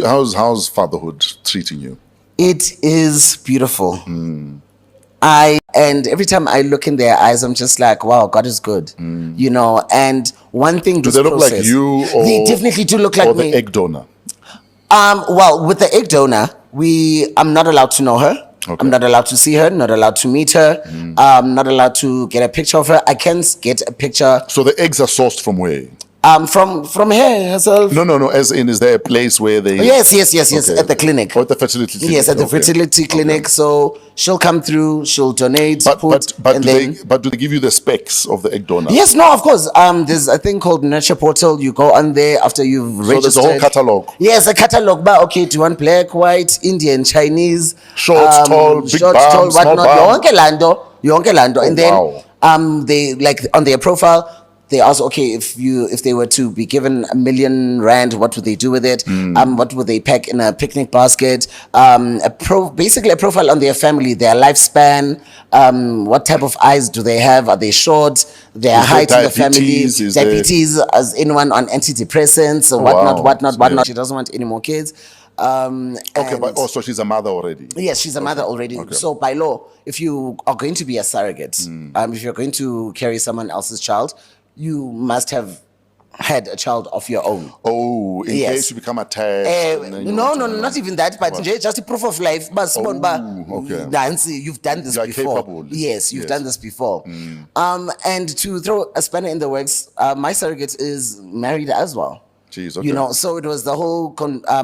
How's fatherhood treating you? It is beautiful. And every time I look in their eyes, I'm just like, wow, God is good. And one thing Do this they look like process, you, they definitely do look like or the me. egg donor? Well, with the egg donor, I'm not allowed to know her. Okay. I'm not allowed to see her, not allowed to meet her, not allowed to get a picture of her. I can get a picture So the eggs are sourced from where? from her herself. No. As in, is there a place where they? Yes, Okay. at the clinic. Or at the fertility clinic? Yes, at the Okay. fertility clinic. Okay. So she'll come through, she'll donate, But and do then. they give you the specs of the egg donor? Yes, no, of course. There's a thing called Nurture Portal. You go on there after you've So registered. there's a whole catalog. Yes, a catalog. But okay, do you want black, white, Indian, Chinese, Short, tall, big bum, small bum. Yonke lando. And then wow. they like on their profile. They ask, okay, if they were to be given R1 million, what would they do with it? What would they pack in a picnic basket? Basically a profile on their family, their lifespan, what type of eyes do they have? Are they short? Their height in the family, diabetes, as anyone on antidepressants, or whatnot. She doesn't want any more kids. Okay, but also she's a mother already. Yes, she's a mother already. Okay. So by law, if you are going to be a surrogate, if you're going to carry someone else's child, you must have had a child of your own. Oh, in case you become attached. No, not even that, but just a proof of life. But okay. Nancy, you've done this before. Capable. Yes, you've done this before. And to throw a spanner in the works, my surrogate is married as well. Jeez, okay. So it was the whole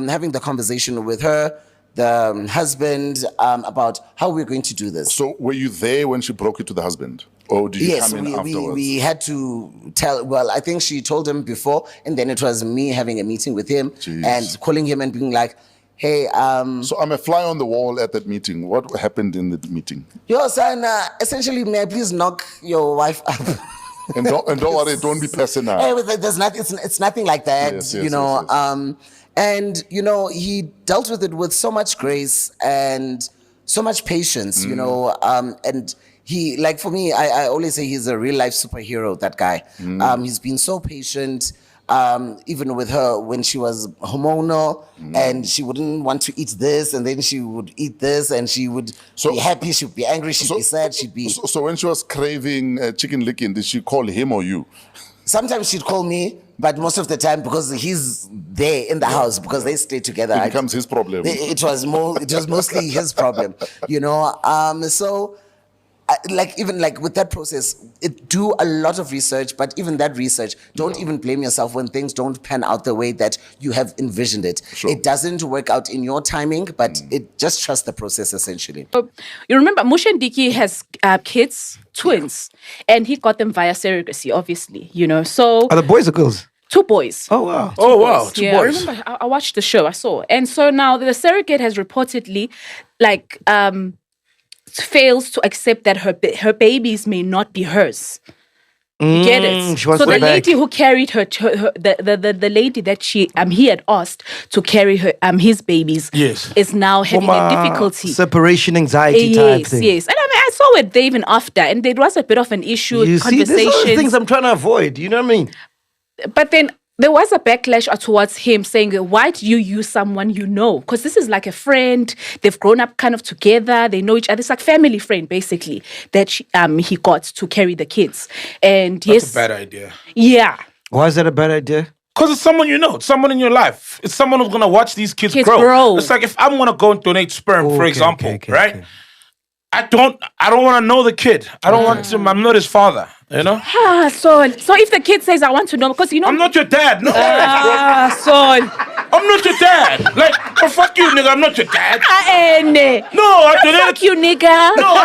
having the conversation with her, the husband, about how we're going to do this. So were you there when she broke it to the husband? Or did you come in afterwards? We had to tell, well, I think she told him before, and then it was me having a meeting with him. Jeez. And calling him and being like, hey, So I'm a fly on the wall at that meeting. What happened in the meeting? Yo, son, essentially, may I please knock your wife up? And don't worry, don't be personal. Hey, there's nothing. It's nothing like that. Yes, yes. And he dealt with it with so much grace and so much patience. And he, like, for me, I always say he's a real life superhero. That guy. He's been so patient. Even with her when she was hormonal and she wouldn't want to eat this, and then she would eat this, and she would be happy, she'd be angry, she'd be sad, she'd be. So when she was craving chicken licking, did she call him or you? Sometimes she'd call me, but most of the time, because he's there in the house, because they stay together, it becomes his problem. It was mostly his problem, So. Even with that process, it do a lot of research, but even that research, don't even blame yourself when things don't pan out the way that you have envisioned it. Sure. It doesn't work out in your timing, but it just trust the process, essentially. You remember Moshe and Ndiki has kids, twins, and he got them via surrogacy, obviously, so... Are the boys or girls? 2 boys. Oh, wow. Two boys. I remember, I watched the show, I saw. And so now the surrogate has reportedly, fails to accept that her babies may not be hers. You get it? So the lady who carried the lady that he had asked to carry her his babies is now having a difficulty. Separation anxiety type thing. Yes. And I saw it there even after, and there was a bit of an issue, conversation. See, these are the things I'm trying to avoid, you know what I mean? But then there was a backlash towards him saying, why do you use someone you know? Because this is like a friend. They've grown up kind of together. They know each other. It's like family friend, basically, that he got to carry the kids. And That's a bad idea. Yeah. Why is that a bad idea? Because it's someone you know. It's someone in your life. It's someone who's going to watch these kids grow. It's like if I'm going to go and donate sperm, for example, right? Okay. I don't want to know the kid. I don't want to. I'm not his father. So if the kid says I want to know, because I'm not your dad. No. Son. I'm not your dad. Fuck you, nigga. I'm not your dad. No, I didn't. Fuck you, nigga. No,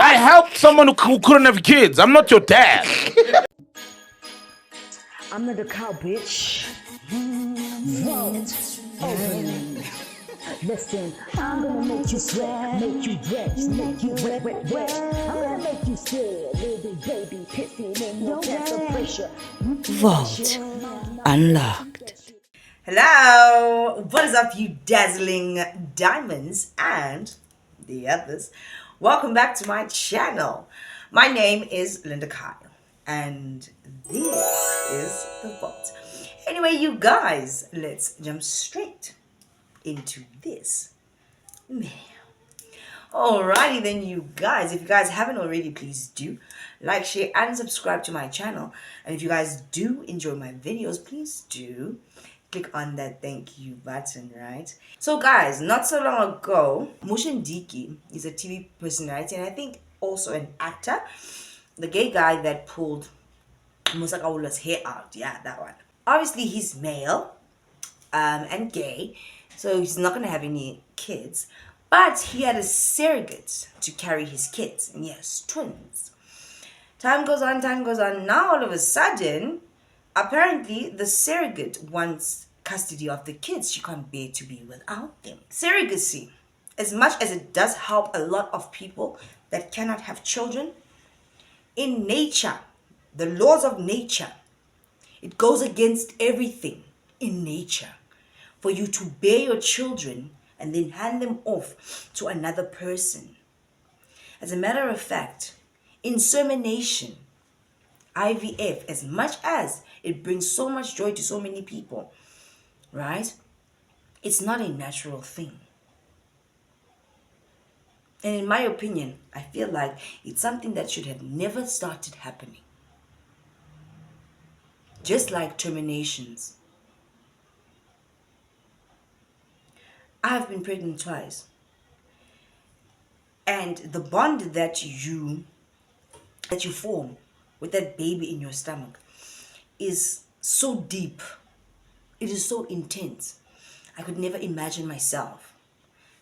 I helped someone who couldn't have kids. I'm not your dad. I'm not a cow, bitch. Listen, I'm gonna make you sweat, make you wet, make you wet. I'm gonna make you scared, little baby, pissing in your pressure. Vault unlocked. Hello, what is up, you dazzling diamonds and the others? Welcome back to my channel. My name is Ndiki'S, and this is the Vault. Anyway, you guys, let's jump straight into this. Alrighty then, you guys. If you guys haven't already, please do like, share, and subscribe to my channel. And if you guys do enjoy my videos, please do click on that thank you button, right? So guys, not so long ago, Moshe Ndiki is a TV personality and I think also an actor. The gay guy that pulled Musakaula's hair out. Yeah, that one. Obviously, he's male and gay, so he's not going to have any kids. But he had a surrogate to carry his kids, and yes, twins. Time goes on, time goes on. Now, all of a sudden, apparently, the surrogate wants custody of the kids. She can't bear to be without them. Surrogacy, as much as it does help a lot of people that cannot have children, in nature, the laws of nature, it goes against everything in nature for you to bear your children and then hand them off to another person. As a matter of fact, insemination, IVF, as much as it brings so much joy to so many people, right? It's not a natural thing. And in my opinion, I feel like it's something that should have never started happening. Just like terminations. I've been pregnant twice. And the bond that you form with that baby in your stomach is so deep. It is so intense. I could never imagine myself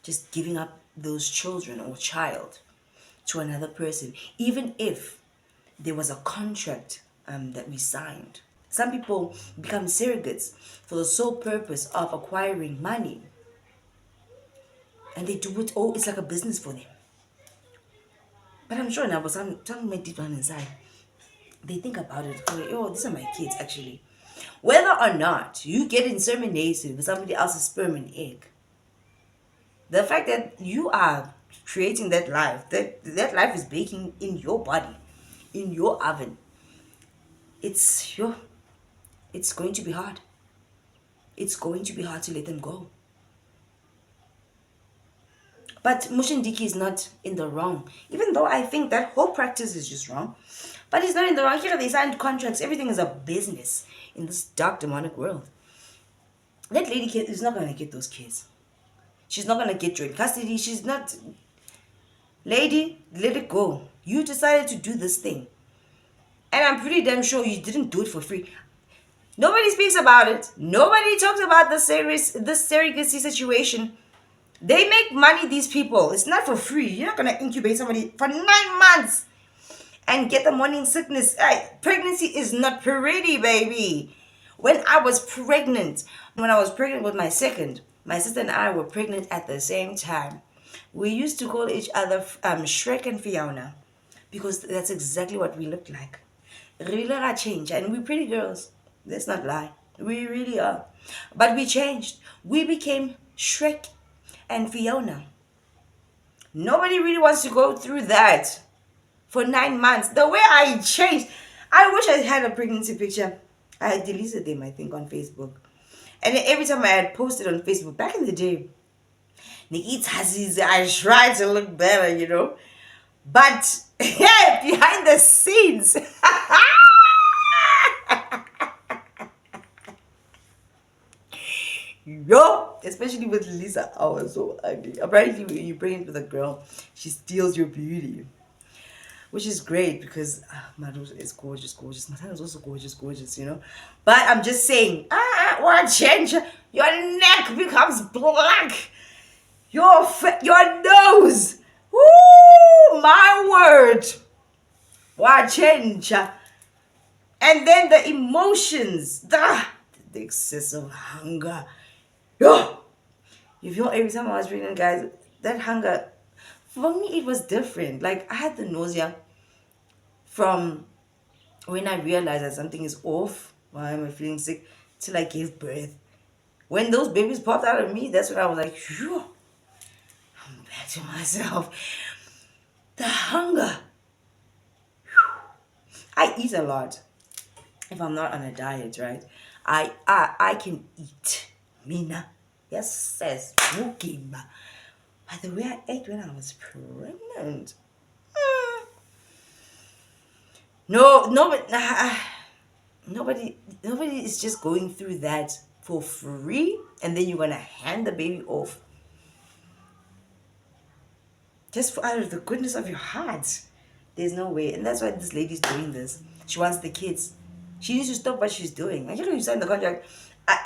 just giving up those children or child to another person, even if there was a contract that we signed. Some people become surrogates for the sole purpose of acquiring money. And they do it all, it's like a business for them. But I'm sure now, but some deep down inside, they think about it, oh, these are my kids actually. Whether or not you get inseminated with somebody else's sperm and egg, the fact that you are creating that life, that life is baking in your body, in your oven, it's going to be hard. It's going to be hard to let them go. But Moshe Ndiki is not in the wrong, even though I think that whole practice is just wrong. But he's not in the wrong. Here they signed contracts. Everything is a business in this dark, demonic world. That lady is not going to get those kids. She's not going to get joint custody. She's not... Lady, let it go. You decided to do this thing. And I'm pretty damn sure you didn't do it for free. Nobody speaks about it. Nobody talks about the surrogacy situation. They make money, these people. It's not for free. You're not going to incubate somebody for 9 months and get the morning sickness. Pregnancy is not pretty, baby. When I was pregnant with my second, my sister and I were pregnant at the same time. We used to call each other Shrek and Fiona because that's exactly what we looked like. Really change, and we're pretty girls. Let's not lie. We really are. But we changed. We became Shrek and Fiona. Nobody really wants to go through that for 9 months. The way I changed. I wish I had a pregnancy picture. I had deleted them, I think, on Facebook. And every time I had posted on Facebook, back in the day, Ndiki'S, I tried to look better, you know. But yeah, behind the scenes. Yo, especially with Lisa, I was so ugly. Apparently, when you're pregnant with a girl, she steals your beauty, which is great because Maru is gorgeous. Matana is also gorgeous, you know. But I'm just saying, what change? Your neck becomes black. Your nose. Woo, my word. What change? And then the emotions, the excessive hunger. Yo, you feel every time I was pregnant, guys, that hunger, for me, it was different. Like, I had the nausea from when I realized that something is off, why am I feeling sick, till I gave birth. When those babies popped out of me, that's when I was like, phew, I'm back to myself. The hunger. Whew. I eat a lot if I'm not on a diet, right? I can eat. Mina. Yes, says Mukimba. By the way I ate when I was pregnant. No, nobody is just going through that for free, and then you're gonna hand the baby off just for, out of the goodness of your heart. There's no way, and that's why this lady's doing this. She wants the kids. She needs to stop what she's doing. Like, you sign the contract.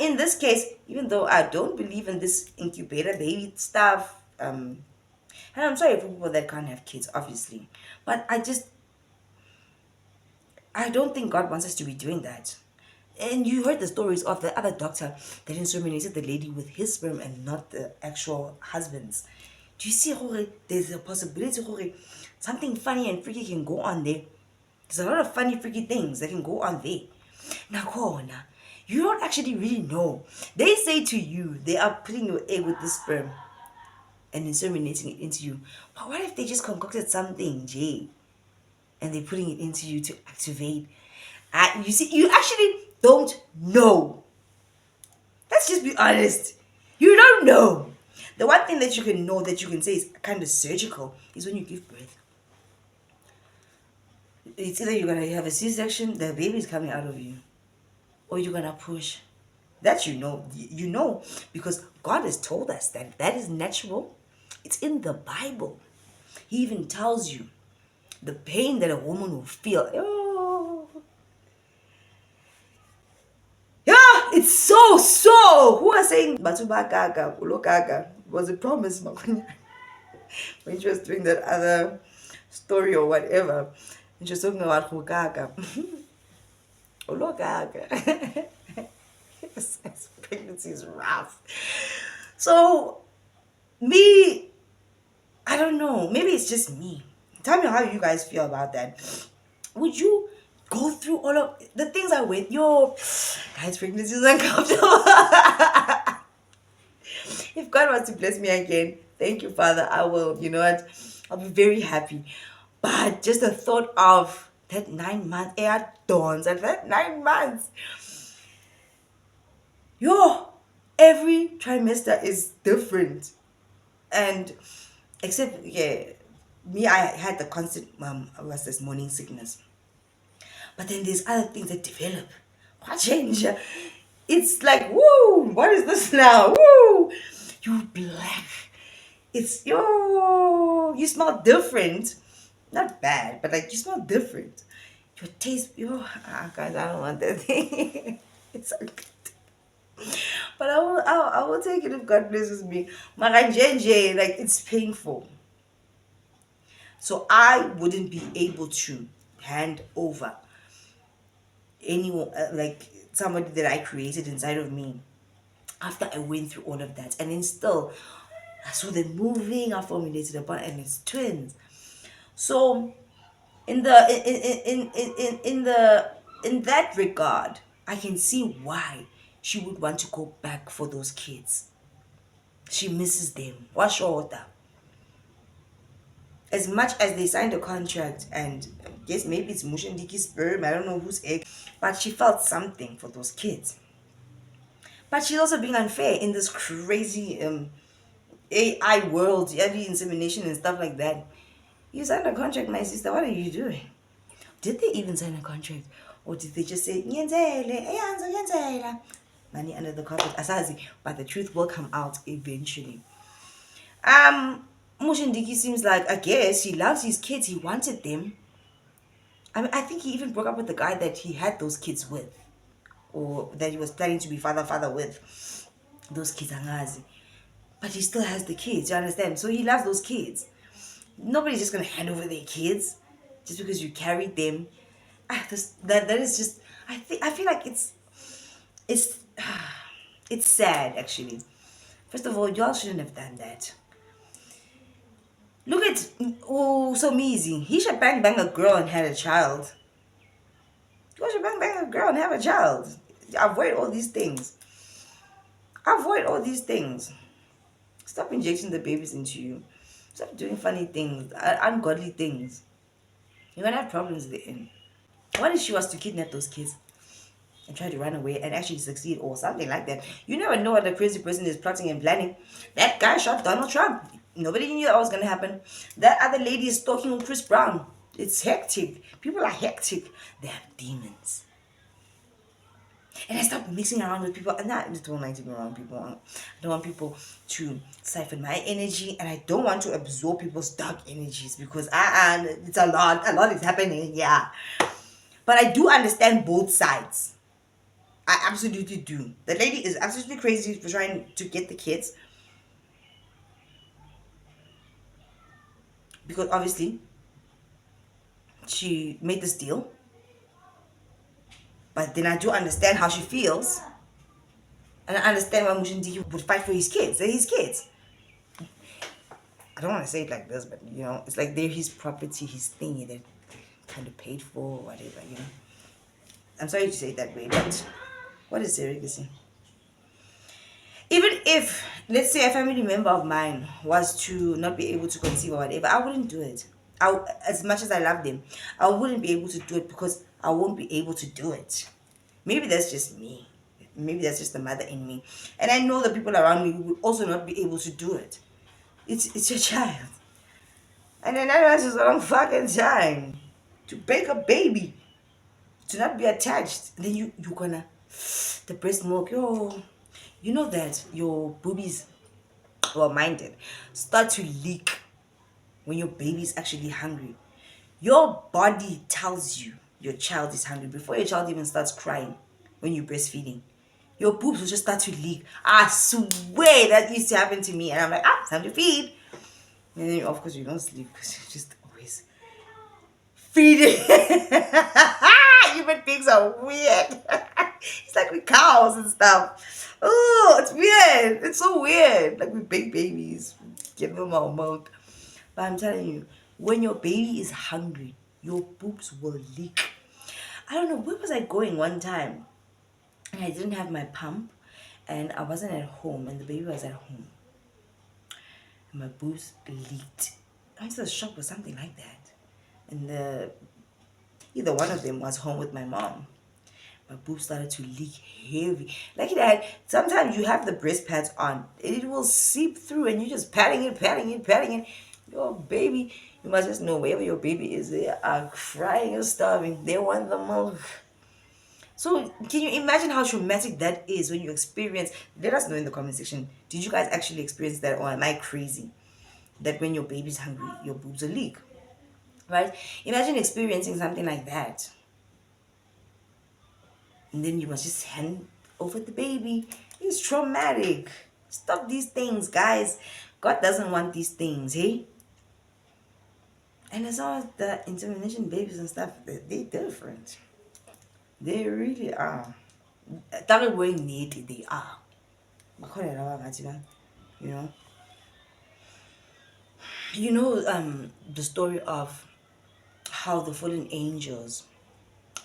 In this case, even though I don't believe in this incubator baby stuff, and I'm sorry for people that can't have kids, obviously, but I don't think God wants us to be doing that. And you heard the stories of the other doctor that inseminated the lady with his sperm and not the actual husband's. Do you see how there's a possibility how something funny and freaky can go on there? There's a lot of funny, freaky things that can go on there. Nakona, you don't actually really know. They say to you, they are putting your egg with the sperm and inseminating it into you. But what if they just concocted something, Jay? And they're putting it into you to activate. You see, you actually don't know. Let's just be honest. You don't know. The one thing that you can know, that you can say is kind of surgical, is when you give birth. It's either you're going to have a C-section, the baby's coming out of you, or you're going to push. That you know. You know, because God has told us that that is natural. It's in the Bible. He even tells you the pain that a woman will feel. Oh. Yeah, it's so. Who was saying Batuba Gaga, Ulo Gaga was a promise, Makonya, when she was doing that other story or whatever. And she was talking about Gaga. Ulo Gaga. Yes, pregnancy is rough. So, me, I don't know. Maybe it's just me. Tell me how you guys feel about that. Would you go through all of the things I went? Yo, guys, pregnancy is uncomfortable. If God wants to bless me again, thank you, Father. I will. You know what? I'll be very happy. But just the thought of that 9 months, air dawns, and that 9 months. Yo, every trimester is different. And except, me, I had the constant, was this morning sickness. But then there's other things that develop. What change? It's like, woo, what is this now? Woo, you black. It's, you smell different. Not bad, but like you smell different. Your taste, guys, I don't want that thing. It's so good. But I will take it if God blesses me. Maranjenje, like it's painful. So I wouldn't be able to hand over anyone, like somebody that I created inside of me after I went through all of that. And then still, I saw them moving, I formulated a bond, and it's twins. So in that regard, I can see why she would want to go back for those kids. She misses them. Wash order. As much as they signed a contract, and I guess maybe it's Moshe Ndiki'S sperm, I don't know whose egg, but she felt something for those kids. But she's also being unfair in this crazy AI world, early insemination and stuff like that. You signed a contract, my sister. What are you doing? Did they even sign a contract? Or did they just say, money under the carpet? Asazi, but the truth will come out eventually. Moshe Ndiki seems like, I guess, he loves his kids. He wanted them. I mean, I think he even broke up with the guy that he had those kids with. Or that he was planning to be father with. Those kids, Angazi. But he still has the kids, you understand? So he loves those kids. Nobody's just going to hand over their kids just because you carried them. That is just, I feel like it's sad, actually. First of all, y'all shouldn't have done that. Look at, so easy. He should bang a girl and had a child. You should bang a girl and have a child. Avoid all these things. Stop injecting the babies into you. Stop doing funny things, ungodly things. You're gonna have problems at the end. What if she was to kidnap those kids? and try to run away and actually succeed or something like that. You never know what the crazy person is plotting and planning. That guy shot Donald Trump. Nobody knew that was going to happen. That other lady is talking with Chris Brown. It's hectic. People are hectic. They have demons. And I stopped mixing around with people. And I just don't like to be around people. I don't want people to siphon my energy. And I don't want to absorb people's dark energies because it's a lot. A lot is happening. Yeah. But I do understand both sides. I absolutely do. The lady is absolutely crazy for trying to get the kids. Because obviously, she made this deal. But then I do understand how she feels. And I understand why Moshe Ndiki would fight for his kids. They're his kids. I don't want to say it like this, but you know, it's like they're his property, his thingy that kind of paid for, whatever, you know. I'm sorry to say it that way, but what is surrogacy? Even if, let's say, a family member of mine was to not be able to conceive or whatever, I wouldn't do it. As much as I love them, I wouldn't be able to do it because I won't be able to do it. Maybe that's just me. Maybe that's just the mother in me. And I know the people around me will also not be able to do it. It's your child. And then that was just a long fucking time to bake a baby, to not be attached. And then you're gonna, the breast milk, you know that your boobies, well, mine did, start to leak when your baby is actually hungry. Your body tells you your child is hungry before your child even starts crying when you're breastfeeding. Your boobs will just start to leak. I swear that used to happen to me. And I'm like, time to feed. And then, of course, you don't sleep because you're just always feeding. Human beings are weird. It's like with cows and stuff. Oh, it's weird. It's so weird. Like with big babies, give them our milk. But I'm telling you, when your baby is hungry, your boobs will leak. I don't know, where was I going one time? And I didn't have my pump, and I wasn't at home, and the baby was at home. And my boobs leaked. I went to the shop or something like that. And either one of them was home with my mom. My boobs started to leak heavy. Like that, sometimes you have the breast pads on. It will seep through and you're just patting it. Your baby, you must just know wherever your baby is, they are crying and starving. They want the milk. So can you imagine how traumatic that is when you experience? Let us know in the comment section. Did you guys actually experience that, or am I crazy? That when your baby's hungry, your boobs will leak. Right? Imagine experiencing something like that. And then you must just hand over the baby. It's traumatic. Stop these things, guys. God doesn't want these things, hey? And as long as the insemination babies and stuff, they're different. They really are. That way neat they are. You know? You know the story of how the fallen angels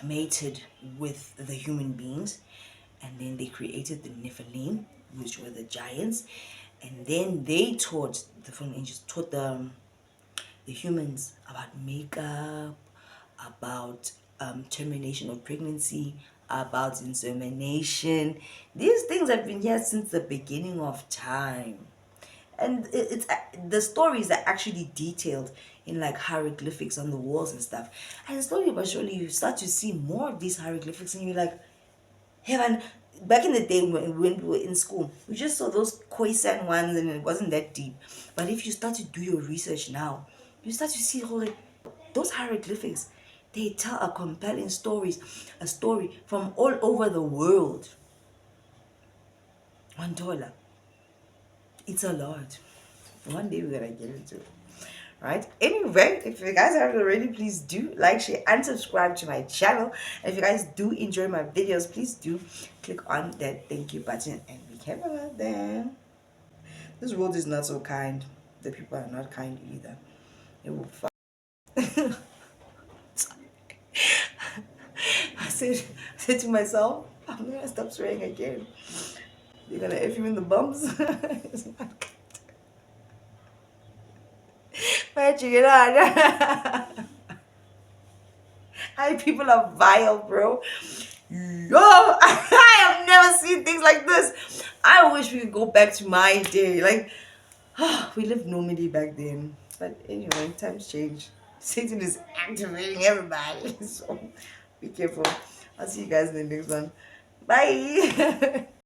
mated with the human beings, and then they created the Nephilim, which were the giants, and then they taught, the fallen angels taught the humans about makeup, about termination of pregnancy, about insemination. These things have been here since the beginning of time. And it's the stories are actually detailed in like hieroglyphics on the walls and stuff. And slowly but surely you start to see more of these hieroglyphics and you're like, heaven. Back in the day when we were in school, we just saw those Khoisan ones and it wasn't that deep. But if you start to do your research now, you start to see those hieroglyphics, they tell a compelling a story from all over the world. $1. It's a lot. One day we're gonna get into it. Right? Anyway, if you guys haven't already, please do like, share, and subscribe to my channel. And if you guys do enjoy my videos, please do click on that thank you button and be careful out there. This world is not so kind. The people are not kind either. It will fuck. I said to myself, I'm gonna stop swearing again. You're gonna F you in the bumps. It's not good. Hi, people are vile, bro. Yo, I have never seen things like this. I wish we could go back to my day. Like, we lived normally back then. But anyway, times change. Satan is activating everybody. So be careful. I'll see you guys in the next one. Bye.